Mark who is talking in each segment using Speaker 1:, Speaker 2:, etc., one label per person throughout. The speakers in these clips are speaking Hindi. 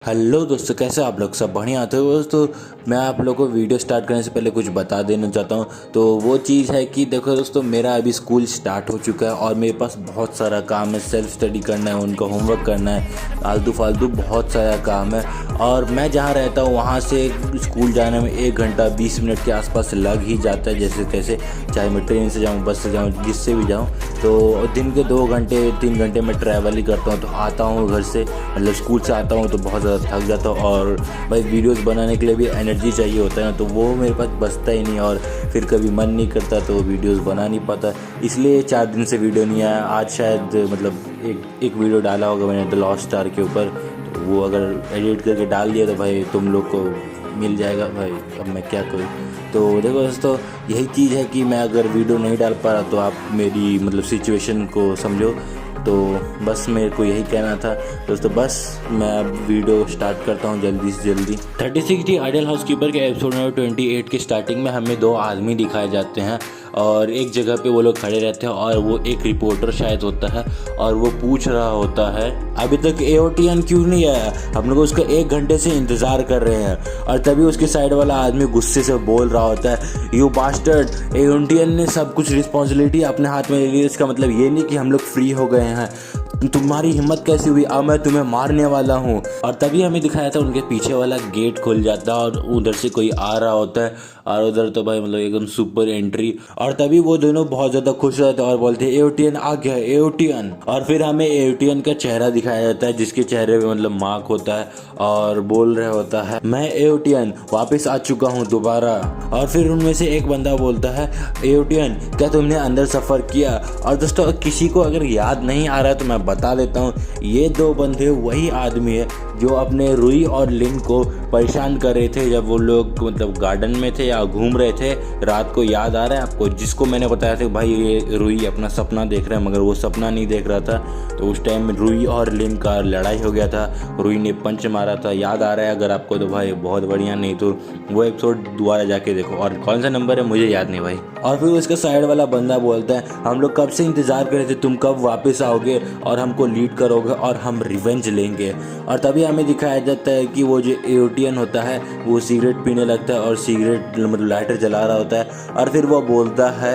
Speaker 1: हेलो दोस्तों, कैसे आप लोग? सब बढ़िया आते हो दोस्तों। मैं आप लोगों को वीडियो स्टार्ट करने से पहले कुछ बता देना चाहता हूँ। तो वो चीज़ है कि देखो दोस्तों, मेरा अभी स्कूल स्टार्ट हो चुका है और मेरे पास बहुत सारा काम है। सेल्फ स्टडी करना है, उनका होमवर्क करना है, आलतू फालतू बहुत सारा काम है। और मैं जहाँ रहता हूँ वहाँ से स्कूल जाने में 1 घंटा 20 मिनट के आसपास लग ही जाता है, जैसे तैसे। चाहे मैं ट्रेन से जाऊँ, बस से जाऊँ, जिससे भी जाऊँ। तो दिन के 2 घंटे 3 घंटे मैं ट्रैवल ही करता हूँ। तो आता हूँ घर से, मतलब स्कूल से आता हूँ तो बहुत थक जाता हूँ। और भाई वीडियोस बनाने के लिए भी एनर्जी चाहिए होता है ना, तो वो मेरे पास बचता ही नहीं। और फिर कभी मन नहीं करता तो वीडियोस बना नहीं पाता, इसलिए 4 दिन से वीडियो नहीं आया। आज शायद मतलब एक वीडियो डाला होगा मैंने द लॉस्ट स्टार के ऊपर, तो वो अगर एडिट करके डाल दिया तो भाई तुम लोग को मिल जाएगा। भाई अब मैं क्या करूँ। तो देखो दोस्तों, यही चीज़ है कि मैं अगर वीडियो नहीं डाल पा रहा तो आप मेरी मतलब सिचुएशन को समझो। तो बस मेरे को यही कहना था दोस्तों। बस मैं अब वीडियो स्टार्ट करता हूँ जल्दी से जल्दी। 3060 आइडियल हाउसकीपर के एपिसोड नंबर 28 के स्टार्टिंग में हमें 2 आदमी दिखाए जाते हैं और एक जगह पे वो लोग खड़े रहते हैं और वो एक रिपोर्टर शायद होता है और वो पूछ रहा होता है अभी तक एओटियन क्यों नहीं आया, हम लोग उसका 1 घंटे से इंतज़ार कर रहे हैं। और तभी उसके साइड वाला आदमी गुस्से से बोल रहा होता है, यू बास्टर्ड, एओटियन ने सब कुछ रिस्पॉन्सिबिलिटी अपने हाथ में ले ली। इसका मतलब ये नहीं कि हम लोग फ्री हो गए हैं, तुम्हारी हिम्मत कैसी हुई, अब मैं तुम्हें मारने वाला हूँ। और तभी हमें दिखाया था उनके पीछे वाला गेट खुल जाता है और उधर से कोई आ रहा होता है। और उधर तो भाई मतलब एकदम सुपर एंट्री। और तभी वो दोनों बहुत ज़्यादा खुश रहते हैं और बोलते हैं एओटियन आ गया, एओटियन। और फिर हमें एओटियन का चेहरा दिखाया जाता है, जिसके चेहरे पे मतलब मार्क होता है और बोल रहा होता है, मैं एओटियन वापस आ चुका हूँ दोबारा। और फिर उनमें से एक बंदा बोलता है, एओटियन क्या तुमने अंदर सफ़र किया? और दोस्तों, किसी को अगर याद नहीं आ रहा है तो मैं बता देता हूँ, ये 2 बंदे वही आदमी है जो अपने रुई और लिन को परेशान कर रहे थे जब वो लोग मतलब गार्डन में थे या घूम रहे थे रात को। याद आ रहा है आपको? जिसको मैंने बताया था भाई ये रुई अपना सपना देख रहा है, मगर वो सपना नहीं देख रहा था। तो उस टाइम में रुई और लिन का लड़ाई हो गया था, रुई ने पंच मारा था। याद आ रहा है अगर आपको तो भाई बहुत बढ़िया, नहीं तो वो एपिसोड दोबारा जाके देखो। और कौन सा नंबर है मुझे याद नहीं भाई। और फिर उसका साइड वाला बंदा बोलता है, हम लोग कब से इंतज़ार कर रहे थे, तुम कब वापस आओगे और हमको लीड करोगे और हम रिवेंज लेंगे। और तभी हमें दिखाया जाता है कि वो जो एओटियन होता है वो सिगरेट पीने लगता है और सिगरेट मतलब लाइटर जला रहा होता है। और फिर वो बोलता है,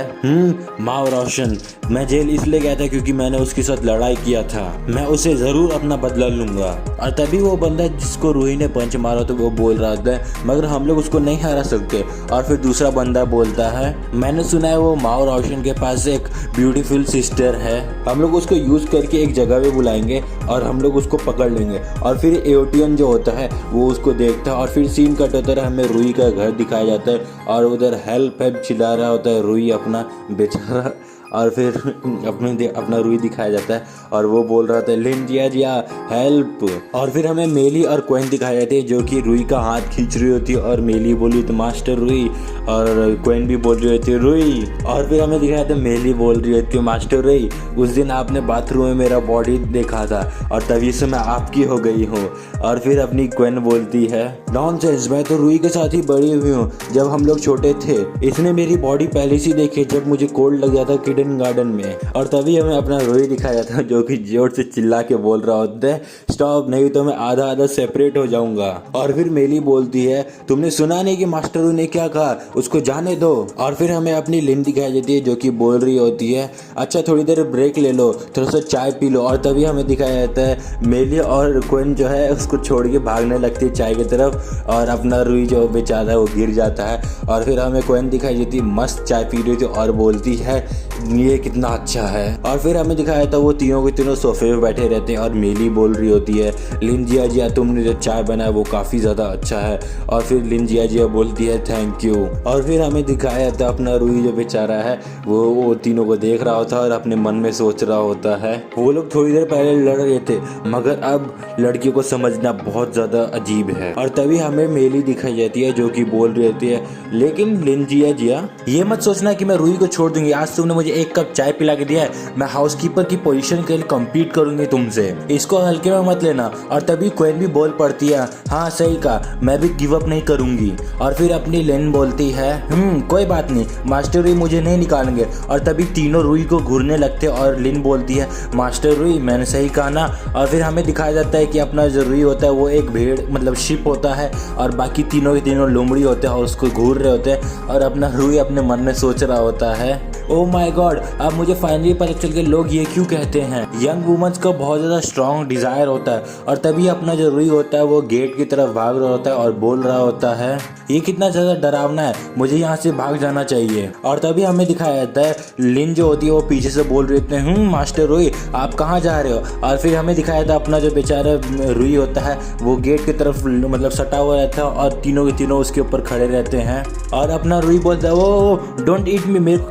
Speaker 1: माँ रोशन, मैं जेल इसलिए गया था क्योंकि मैंने उसके साथ लड़ाई किया था, मैं उसे ज़रूर अपना बदला लूँगा। और तभी वो बंदा जिसको रूही ने पंच मारा तो वो बोल रहा होता है, मगर हम लोग उसको नहीं हरा सकते। और फिर दूसरा बंदा बोलता है, मैंने सुना है वो माँ रोशन के पास एक ब्यूटीफुल सिस्टर है, हम लोग उसको यूज़ करके एक जगह पे बुलाएंगे और हम लोग उसको पकड़ लेंगे। और फिर एओटियन जो होता है वो उसको देखता है और फिर सीन कट होता है, हमें रुई का घर दिखाया जाता है और उधर हेल्प चिल्ला रहा होता है रुई अपना बेचारा। और फिर अपना रुई दिखाया जाता है और वो बोल रहा था, लिन जिया हेल्प। और फिर हमें मेली और क्वेन दिखाए जाते हैं जो कि रुई का हाथ खींच रही होती है और मेली बोली तो मास्टर रुई और क्वेन भी बोल रही होती है रुई। और फिर हमें दिखाया था मेली बोल रही होती है, मास्टर रुई उस दिन आपने बाथरूम में मेरा बॉडी देखा था और तभी से मैं आपकी हो गई हूँ। और फिर अपनी क्वेन बोलती है, नॉनसेंस, मैं तो रुई के साथ ही बड़ी हुई हूँ, जब हम लोग छोटे थे इसने मेरी बॉडी पहले से देखी जब मुझे कोल्ड लग गया था किडन गार्डन में। और तभी हमें अपना रोई दिखाया था जो कि जोर से चिल्ला के बोल रहा होता है, स्टॉप, नहीं तो मैं आधा आधा सेपरेट हो जाऊंगा। और फिर मेली बोलती है, तुमने सुना नहीं कि मास्टर ने क्या कहा, उसको जाने दो। और फिर हमें अपनी लिन दिखाई देती है जो कि बोल रही होती है, अच्छा थोड़ी देर ब्रेक ले लो, थोड़ा सा चाय पी लो। और तभी हमें दिखाया जाता है मेली और क्वेन जो है उसको छोड़ के भागने लगती है चाय की तरफ और अपना रुई जो बेचारा है वो गिर जाता है। और फिर हमें क्वेन दिखाई देती है मस्त चाय पी रही थी और बोलती है, ये कितना अच्छा है। और फिर हमें दिखाया था वो तीनों के तीनों सोफे पे बैठे रहते हैं और मेली बोल रही होती है, लिन जिया तुमने जो चाय बनाया वो काफ़ी ज़्यादा अच्छा है। और फिर लिन जिया बोलती है थैंक यू। और फिर हमें दिखाया था अपना रुई जो बेचारा है वो तीनों को देख रहा होता है और अपने मन में सोच रहा होता है, वो लोग थोड़ी देर पहले लड़ रहे थे मगर अब लड़कियों को समझना बहुत ज़्यादा अजीब है। और तभी हमें मेली दिखाई जाती है जो कि बोल रही होती है, लेकिन लिन जिया ये मत सोचना कि मैं रुई को छोड़ दूंगी, आज तुमने मुझे एक कप चाय पिला के दिया है, मैं हाउसकीपर की पोजीशन के लिए कम्पीट करूंगी तुमसे, इसको हल्के में मत लेना। और तभी क्वीन भी बोल पड़ती है, हाँ सही कहा, मैं भी गिव अप नहीं करूंगी। और फिर अपनी लिन बोलती है कोई बात नहीं, मास्टर रुई मुझे नहीं निकालेंगे। और तभी तीनों रुई को घूरने लगते और लिन बोलती है, मास्टर रुई मैंने सही कहा ना। और फिर हमें दिखाया जाता है कि अपना जो रुई होता है वो एक भेड़ मतलब शिप होता है और बाकी तीनों के तीनों लोमड़ी होते हैं और उसको घूर रहे होते हैं और अपना रुई अपने मन में सोच रहा होता है, ओ माय गॉड, अब मुझे फाइनली पता चल गया लोग ये क्यों कहते हैं। यंग वुमेन्स का बहुत ज़्यादा स्ट्रॉन्ग डिज़ायर होता है। और तभी अपना जो रुई होता है वो गेट की तरफ भाग रहा होता है और बोल रहा होता है, ये कितना ज़्यादा डरावना है, मुझे यहाँ से भाग जाना चाहिए। और तभी हमें दिखाया जाता है लिन जो होती है वो पीछे से बोल रही होती है, मास्टर रुई आप कहाँ जा रहे हो। और फिर हमें दिखाया जाता है अपना जो बेचारा रुई होता है वो गेट की तरफ मतलब सटा हुआ रहता है और तीनों के तीनों उसके ऊपर खड़े रहते हैं। और अपना रुई बोलता है, वो डोंट ईट मी, मेरे को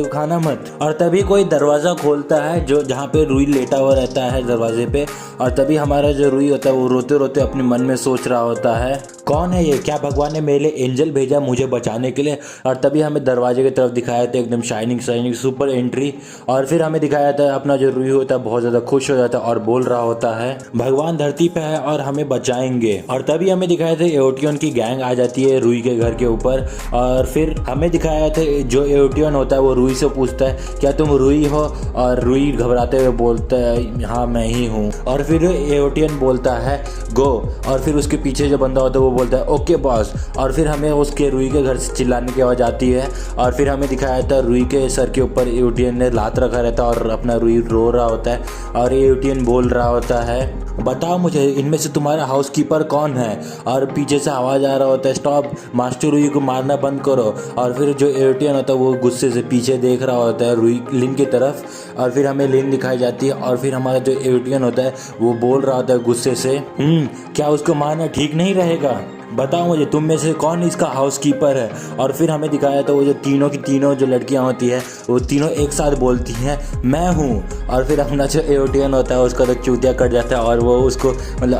Speaker 1: खाना मत। और तभी कोई दरवाज़ा खोलता है जो जहाँ पे रुई लेटा हुआ रहता है दरवाजे पे। और तभी हमारा जो रुई होता है वो रोते रोते अपने मन में सोच रहा होता है, कौन है ये, क्या भगवान ने मेरे लिए एंजल भेजा मुझे बचाने के लिए। और तभी हमें दरवाजे की तरफ दिखाया था एकदम शाइनिंग सुपर एंट्री। और फिर हमें दिखाया था अपना जो रुई होता है बहुत ज़्यादा खुश हो जाता है और बोल रहा होता है, भगवान धरती पे है और हमें बचाएंगे। और तभी हमें दिखाया था एओटियन की गैंग आ जाती है रुई के घर के ऊपर। और फिर हमें दिखाया था जो एओटियन होता है वो रुई से पूछता है, क्या तुम रुई हो। और रुई घबराते हुए बोलता है, हाँ मैं ही हूँ। और फिर एओटियन बोलता है गो। और फिर उसके पीछे जो बंदा होता है वो बोलता है ओके बॉस। और फिर हमें उसके रुई के घर से चिल्लाने की आवाज़ आती है। और फिर हमें दिखाया था रुई के सर के ऊपर एओटियन ने लात रखा रहता है और अपना रुई रो रहा होता है। और एओटियन बोल रहा होता है, बताओ मुझे इनमें से तुम्हारा हाउसकीपर कौन है। और पीछे से आवाज़ आ रहा होता है, स्टॉप, मास्टर रुई को मारना बंद करो। और फिर जो एओटियन होता है वो गुस्से से पीछे देख रहा होता है रुई लिन की तरफ। और फिर हमें लिन दिखाई जाती है और फिर हमारा जो एओटियन होता है वो बोल रहा होता है गुस्से से, क्या उसको मारना ठीक नहीं रहेगा, बताओ मुझे तुम में से कौन इसका हाउसकीपर है। और फिर हमें दिखाया तो वो जो तीनों की तीनों जो लड़कियां होती है वो तीनों एक साथ बोलती हैं मैं हूँ। और फिर अपना जो एओटियन होता है उसका तो चूतिया कट जाता है और वो उसको मतलब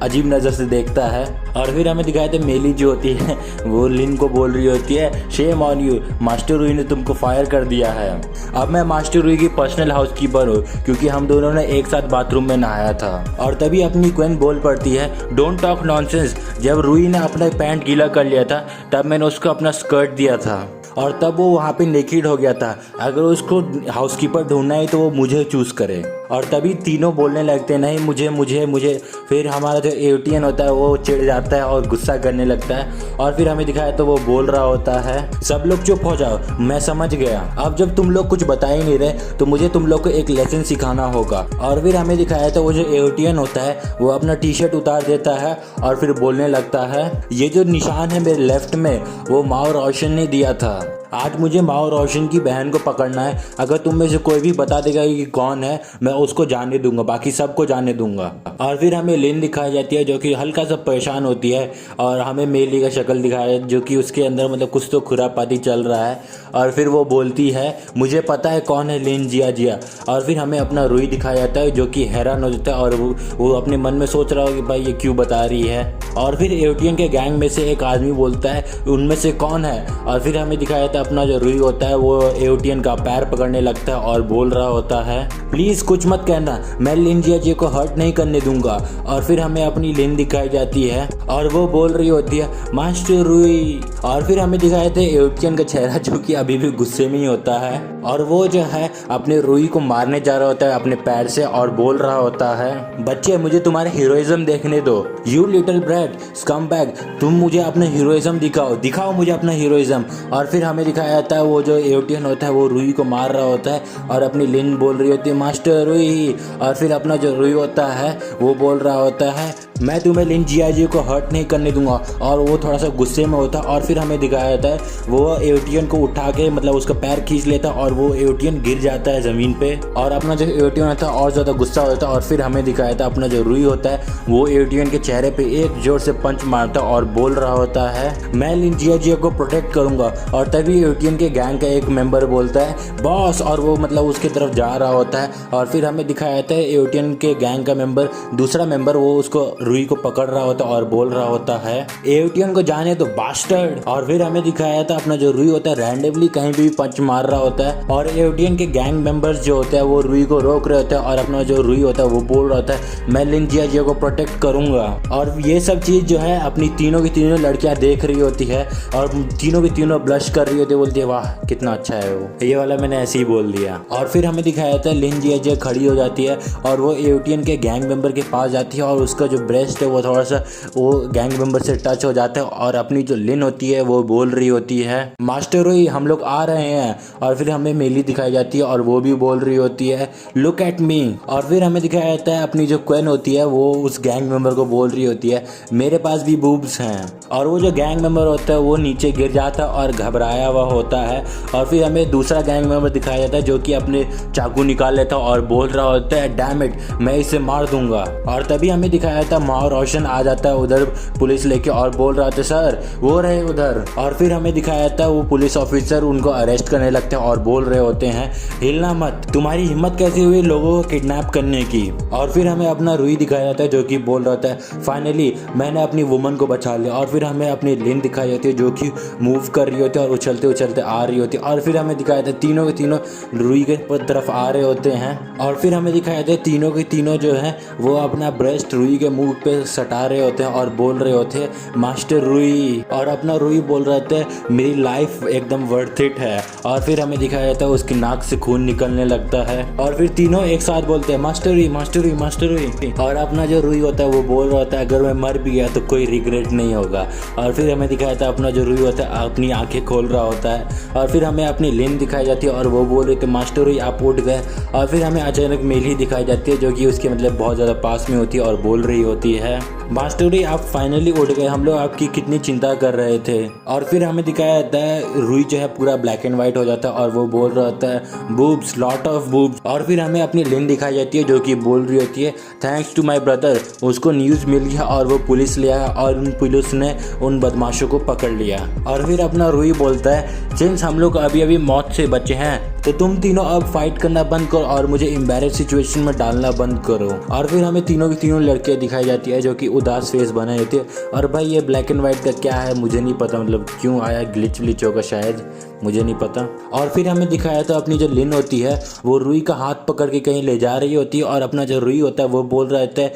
Speaker 1: अजीब नज़र से देखता है। और फिर हमें दिखाया था मेली जो होती है वो लिन को बोल रही होती है, शेम ऑन यू, मास्टर रुई ने तुमको फायर कर दिया है। अब मैं मास्टर रुई की पर्सनल हाउसकीपर हूँ क्योंकि हम दोनों ने एक साथ बाथरूम में नहाया था। और तभी अपनी क्वीन बोल पड़ती है, डोंट टॉक नॉनसेंस, जब रुई ने अपना पैंट गीला कर लिया था तब मैंने उसको अपना स्कर्ट दिया था और तब वो वहाँ पे नेकेड हो गया था। अगर उसको हाउसकीपर ढूंढना है तो वो मुझे चूज़ करे। और तभी तीनों बोलने लगते हैं, नहीं मुझे। फिर हमारा जो एओटियन होता है वो चिढ़ जाता है और गुस्सा करने लगता है। और फिर हमें दिखाया तो वो बोल रहा होता है, सब लोग चुप हो जाओ, मैं समझ गया, अब जब तुम लोग कुछ बता ही नहीं रहे तो मुझे तुम लोग को एक लेसन सिखाना होगा। और फिर हमें दिखाया था वो जो एओटियन होता है वो अपना टी शर्ट उतार देता है और फिर बोलने लगता है, ये जो निशान है मेरे लेफ्ट में वो माओ रोशन ने दिया था, आज मुझे माओ रोशन की बहन को पकड़ना है। अगर तुम में से कोई भी बता देगा कि कौन है मैं उसको जाने दूंगा, बाकी सबको जाने दूंगा। और फिर हमें लिन दिखाई जाती है जो कि हल्का सा परेशान होती है और हमें मेली का शक्ल दिखाया जो कि उसके अंदर मतलब कुछ तो खुरापाती चल रहा है। और फिर वो बोलती है, मुझे पता है कौन है लिन, जिया। और फिर हमें अपना रुई दिखाया जाता है जो कि हैरान हो जाता है और वो अपने मन में सोच रहा हो कि भाई ये क्यों बता रही है। और फिर एओटियन के गैंग में से एक आदमी बोलता है, उनमें से कौन है। और फिर हमें दिखाया जाता है अपना जो रुई होता है वो एओटियन का पैर पकड़ने लगता है और बोल रहा होता है, प्लीज़ कुछ मत कहना, मैं लिन जिया को हर्ट नहीं करने दूंगा। और फिर हमें अपनी लिन दिखाई जाती है और वो बोल रही होती है, मास्टर रुई। और फिर हमें दिखाए थे एओटियन का चेहरा जो कि अभी भी गुस्से में ही होता है और वो जो है अपने रुई को मारने जा रहा होता है अपने पैर से और बोल रहा होता है, बच्चे मुझे तुम्हारे हीरोइज्म देखने दो, यू लिटिल ब्रैट स्कमबैग, तुम मुझे अपना हीरोइज्म दिखाओ मुझे अपना हीरोइज्म। और फिर हमें दिखाया जाता है वो जो एओटियन होता है वो रुई को मार रहा होता है और अपनी लिन बोल रही होती है, मास्टर रुई। और फिर अपना जो रुई होता है वो बोल रहा होता है, मैं तुम्हें लिन जिया को हर्ट नहीं करने दूंगा। और वो थोड़ा सा गुस्से में होता है और फिर हमें दिखाया जाता है वो एओटियन को उठा के मतलब उसका पैर खींच लेता है और वो एओटियन गिर जाता है ज़मीन पे। और अपना जो एओटियन होता है और ज़्यादा गुस्सा होता है और फिर हमें दिखाया था अपना जो रुई होता है वो एओटियन के चेहरे पे एक जोर से पंच मारता है और बोल रहा होता है, मैं लिन जिया को प्रोटेक्ट करूंगा। और तभी एओटियन के गैंग का एक मेंबर बोलता है, बॉस, और वो मतलब उसके तरफ जा रहा होता है। और फिर हमें दिखाया जाता है एओटियन के गैंग का मेंबर दूसरा मेंबर वो उसको रूही को पकड़ रहा होता है और बोल रहा होता है एओटियन को जाने तो बास्टर्ड। और फिर हमें दिखाया था अपना जो रूही होता है रैंडमली कहीं भी पंच मार रहा होता है और एओटियन के गैंग मेंबर्स जो होते हैं वो रूही को रोक रहे होते हैं और अपना जो रूही होता है वो बोल रहा होता है मैं लिन जियाजिया को प्रोटेक्ट करूंगा। और ये सब चीज जो है अपनी तीनों की तीनों लड़कियां देख रही होती है और तीनों की तीनों ब्लश कर रही होती है, बोलती है वाह कितना अच्छा है वो। ये वाला मैंने ऐसे ही बोल दिया। और फिर हमें दिखाया था लिन जियाजिया खड़ी हो जाती है और वो एओटियन के गैंग मेंबर के पास जाती है और उसका जो ब्रेस्ट है वो थोड़ा सा वो गैंग मेंबर से टच हो जाता है और अपनी जो लिन होती है वो बोल रही होती है मास्टर रूही हम लोग आ रहे हैं। और फिर हमें मेली दिखाई जाती है और वो भी बोल रही होती है लुक एट मी। और फिर हमें दिखाया जाता है अपनी जो क्वेन होती है वो उस गैंग मेंबर को बोल रही होती है मेरे पास भी बूब्स हैं। और वो जो गैंग मेंबर होता है वो नीचे गिर जाता है और घबराया हुआ होता है। और फिर हमें दूसरा गैंग मेंबर दिखाया जाता है जो कि अपने चाकू निकाल लेता है और बोल रहा होता है डैम इट मैं इसे मार दूंगा। और तभी हमें दिखाया जाता है माओ रोशन आ जाता है उधर पुलिस लेके और बोल रहा था सर वो रहे उधर। और फिर हमें दिखाया जाता है वो पुलिस ऑफिसर उनको अरेस्ट करने लगते हैं और बोल रहे होते हैं हिलना मत, तुम्हारी हिम्मत कैसे हुई लोगों को किडनैप करने की। और फिर हमें अपना रूही दिखाया जाता है जो कि बोल रहा था फाइनली मैंने अपनी वुमन को बचा लिया। और फिर हमें अपनी लिन दिखाई जाती है जो कि मूव कर रही होती है और उछलते उछलते आ रही होती है। और फिर हमें दिखाया जाता है तीनों के तीनों रूही के तरफ आ रहे होते हैं। और फिर हमें दिखाया जाता है तीनों के तीनों जो है वो अपना ब्रेस्ट रूही के मुंह पे सटा रहे होते हैं और बोल रहे होते हैं मास्टर रूही। और अपना रूही बोल रहे थे मेरी लाइफ एकदम वर्थ इट है। और फिर हमें दिखाया जाता है उसकी नाक से खून निकलने लगता है और फिर तीनों एक साथ बोलते हैं master Ruhi master Ruhi master Ruhi. और अपना जो रूही होता है वो बोल रहा होता है अगर मैं मर भी गया तो कोई रिग्रेट नहीं होगा। और फिर हमें दिखाया जाता है अपना जो रूही होता है अपनी आंखें खोल रहा होता है। और फिर हमें अपनी लिन दिखाई जाती है और वो बोल रहे थे मास्टर रूही आप उठ गए। और फिर हमें अचानक मेली दिखाई जाती है जो कि उसके मतलब बहुत ज़्यादा पास में होती है और बोल रही होती है मास्टर रूही आप फाइनली उठ गए, हम लोग आपकी कितनी चिंता कर रहे थे। और फिर हमें दिखाया जाता है रूही जो है पूरा ब्लैक एंड व्हाइट हो जाता है और वो बोल रहा होता है बूब्स लॉट ऑफ बूब्स। और फिर हमें अपनी लिन दिखाई जाती है जो कि बोल रही होती है थैंक्स टू माय ब्रदर उसको न्यूज़ मिल गया और वो पुलिस ले आया और उन पुलिस ने उन बदमाशों को पकड़ लिया। और फिर अपना रूही बोलता है सिंस हम लोग अभी अभी मौत से बचे हैं तो तुम तीनों अब फाइट करना बंद करो और मुझे एम्बैरेस सिचुएशन में डालना बंद करो। और फिर हमें तीनों की तीनों लड़कियां दिखाई जाती है जो कि उदास फेस बनाए होती है। और भाई ये ब्लैक एंड व्हाइट का क्या है मुझे नहीं पता, मतलब क्यों आया, ग्लिच विच होगा शायद, मुझे नहीं पता। और फिर हमें दिखाया तो अपनी जो लिन होती है वो रूही का हाथ पकड़ के कहीं ले जा रही होती है और अपना जो रूही होता है वो बोल रहा होता है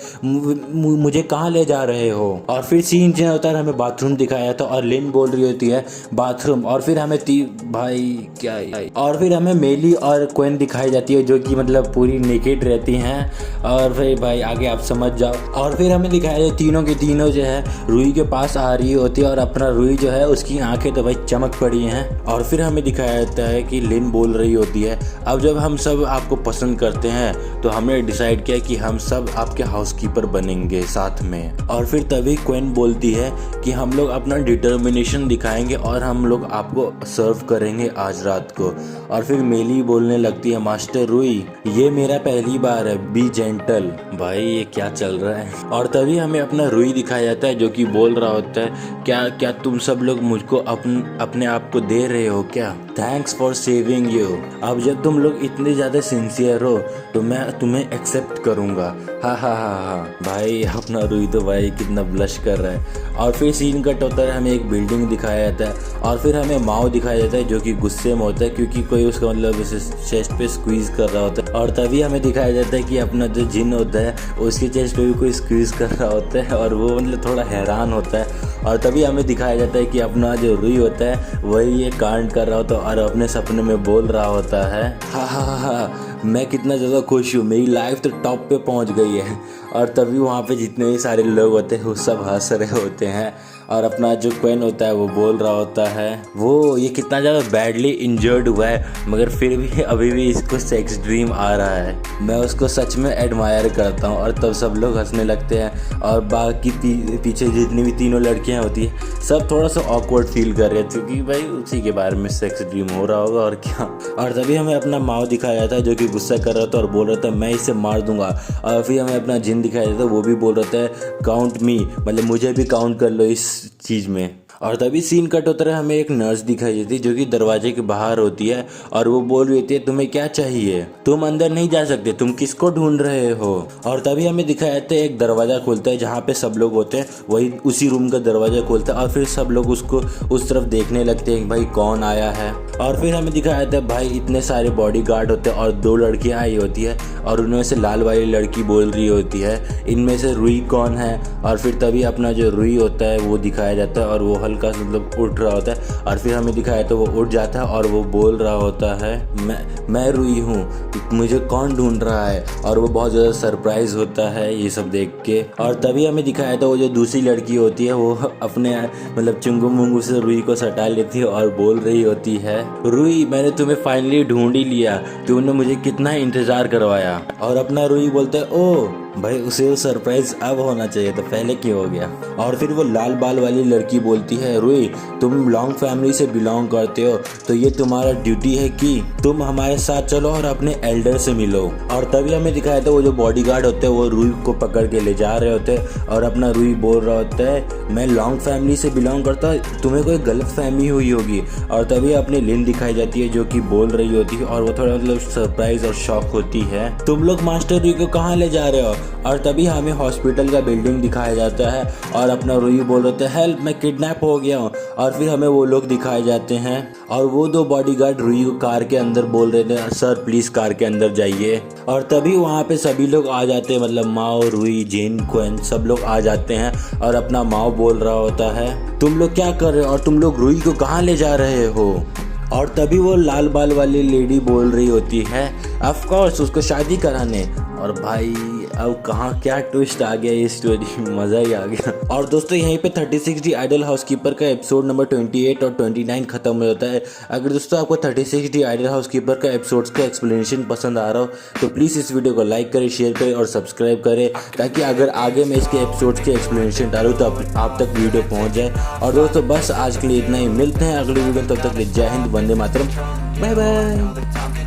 Speaker 1: मुझे कहाँ ले जा रहे हो। और फिर सीन जो होता है हमें बाथरूम दिखाया था और लिन बोल रही होती है बाथरूम। और फिर हमें भाई क्या, और फिर हमें मेली और क्वेन दिखाई जाती है जो कि मतलब पूरी नेकेड रहती हैं। और फिर भाई आगे आप समझ जाओ। और फिर हमें दिखाया जाए तीनों के तीनों जो है रूही के पास आ रही होती है और अपना रूही जो है उसकी आंखें तो भाई चमक पड़ी हैं। और फिर हमें दिखाया जाता है कि लिन बोल रही होती है अब जब हम सब आपको पसंद करते हैं तो हमने डिसाइड किया कि हम सब आपके हाउसकीपर बनेंगे साथ में। और फिर तभी क्वेन बोलती है कि हम लोग अपना डिटर्मिनेशन दिखाएंगे और हम लोग आपको सर्व करेंगे आज रात को। और फिर मेली बोलने लगती है मास्टर रूही ये मेरा पहली बार है, बी जेंटल। भाई ये क्या चल रहा है। और तभी हमें अपना रूही दिखाया जाता है जो कि बोल रहा होता है क्या तुम सब लोग मुझको अपने आप को दे रहे हो क्या, थैंक्स फॉर सेविंग यू। अब जब तुम लोग इतने ज़्यादा सिंसियर हो तो मैं तुम्हें एक्सेप्ट करूँगा। हा भाई अपना रूही तो भाई कितना ब्लश कर रहा है। और फिर सीन कट होता है, हमें एक बिल्डिंग दिखाया जाता है और फिर हमें माओ दिखाया जाता है जो कि गुस्से में होता है क्योंकि कोई उसका मतलब चेस्ट पे स्क्वीज कर रहा होता है। और तभी हमें दिखाया जाता है कि अपना जो जिन होता है उसकी चेस्ट पे भी कोई स्क्वीज कर रहा होता है और वो मतलब थोड़ा हैरान होता है। और तभी हमें दिखाया जाता है कि अपना जो रूही होता है वही ये कांड कर रहा होता है और अपने सपने में बोल रहा होता है हा मैं कितना ज़्यादा खुश हूँ, मेरी लाइफ तो टॉप पे पहुँच गई है। और तभी वहाँ पे जितने भी सारे लोग होते हैं वो सब हंस रहे होते हैं। और अपना जो क्वेन होता है वो बोल रहा होता है वो ये कितना ज़्यादा बैडली इंजर्ड हुआ है मगर फिर भी अभी भी इसको सेक्स ड्रीम आ रहा है, मैं उसको सच में एडमायर करता हूँ। और तब सब लोग हंसने लगते हैं और बाकी पीछे जितनी भी तीनों लड़कियाँ होती हैं सब थोड़ा सा ऑकवर्ड फील कर रहे थे क्योंकि भाई उसी के बारे में सेक्स ड्रीम हो रहा होगा और क्या। और तभी हमें अपना माओ दिखाया जाता है जो कि गुस्सा कर रहा था और बोल रहा था मैं इसे मार दूंगा। और फिर हमें अपना जिन दिखाया जाता है वो भी बोल रहा था काउंट मी, मतलब मुझे भी काउंट कर लो इस चीज़ में। और तभी सीन कट होता है, हमें एक नर्स दिखाई देती है जो कि दरवाजे के बाहर होती है और वो बोल रही थी तुम्हें क्या चाहिए, तुम अंदर नहीं जा सकते, तुम किसको ढूंढ रहे हो। और तभी हमें दिखाया जाता है एक दरवाजा खुलता है जहाँ पे सब लोग होते हैं, वही उसी रूम का दरवाजा खोलता है और फिर सब लोग उसको उस तरफ देखने लगते हैं कि भाई कौन आया है। और फिर हमें दिखाया जाता है भाई इतने सारे बॉडीगार्ड होते हैं और 2 लड़कियां आई होती है और उनमें से लाल वाली लड़की बोल रही होती है इनमें से रुई कौन है। और फिर तभी अपना जो रुई होता है वो दिखाया जाता है और वो हल्का सा मतलब उठ रहा होता है और फिर हमें दिखाया तो वो उठ जाता है और वो बोल रहा होता है मैं रुई हूँ, मुझे कौन ढूंढ रहा है। और वो बहुत ज़्यादा सरप्राइज होता है ये सब देख के। और तभी हमें दिखाया था वो जो दूसरी लड़की होती है वो अपने मतलब चुंगू मुंगू से रुई को सटा लेती है और बोल रही होती है रुई मैंने तुम्हें फाइनली ढूंढ ही लिया, तुमने मुझे कितना इंतजार करवाया। और अपना रुई बोलता है ओ भाई उसे वो सरप्राइज अब होना चाहिए तो पहले क्यों हो गया। और फिर वो लाल बाल वाली लड़की बोलती है रुई तुम लॉन्ग फैमिली से बिलोंग करते हो तो ये तुम्हारा ड्यूटी है कि तुम हमारे साथ चलो और अपने एल्डर से मिलो। और तभी हमें दिखाया था वो जो बॉडीगार्ड होते हैं वो रुई को पकड़ के ले जा रहे होते हैं और अपना रुई बोल रहा होता है मैं लॉन्ग फैमिली से बिलोंग करता हूँ, तुम्हें कोई गलत फहमी हुई होगी। और तभी अपनी लिन दिखाई जाती है जो कि बोल रही होती है और वो थोड़ा मतलब सरप्राइज और शॉक होती है तुम लोग मास्टर रुई को कहाँ ले जा रहे हो। और तभी हमें हॉस्पिटल का बिल्डिंग दिखाया जाता है और अपना रुई बोल रहे हैं हेल्प मैं किडनैप हो गया हूँ। और फिर हमें वो लोग दिखाए जाते हैं और वो 2 बॉडीगार्ड रुई को कार के अंदर बोल रहे थे सर प्लीज कार के अंदर जाइए। और तभी वहाँ पे सभी लोग आ जाते हैं मतलब माओ रुई जेन क्वेन सब लोग आ जाते हैं और अपना माओ बोल रहा होता है तुम लोग क्या कर रहे हो और तुम लोग रुई को कहाँ ले जा रहे हो। और तभी वो लाल बाल वाली लेडी बोल रही होती है ऑफ कोर्स उसको शादी कराने। और भाई अब कहाँ क्या ट्विस्ट आ गया ये स्टोरी, मज़ा ही आ गया। और दोस्तों यहीं पे 36D आइडल हाउसकीपर का एपिसोड नंबर 28 और 29 खत्म हो जाता है। अगर दोस्तों आपको 36D आइडल हाउसकीपर का एपिसोड्स का एक्सप्लेनेशन पसंद आ रहा हो तो प्लीज़ इस वीडियो को लाइक करें, शेयर करें और सब्सक्राइब करें ताकि अगर आगे मैं इसके एपिसोड्स के एक्सप्लेनेशन डालूँ तो आप तक वीडियो पहुँच जाए। और दोस्तों बस आज के लिए इतना ही, मिलते हैं अगली वीडियो, तब तक जय हिंद, वंदे मातरम, बाय बाय।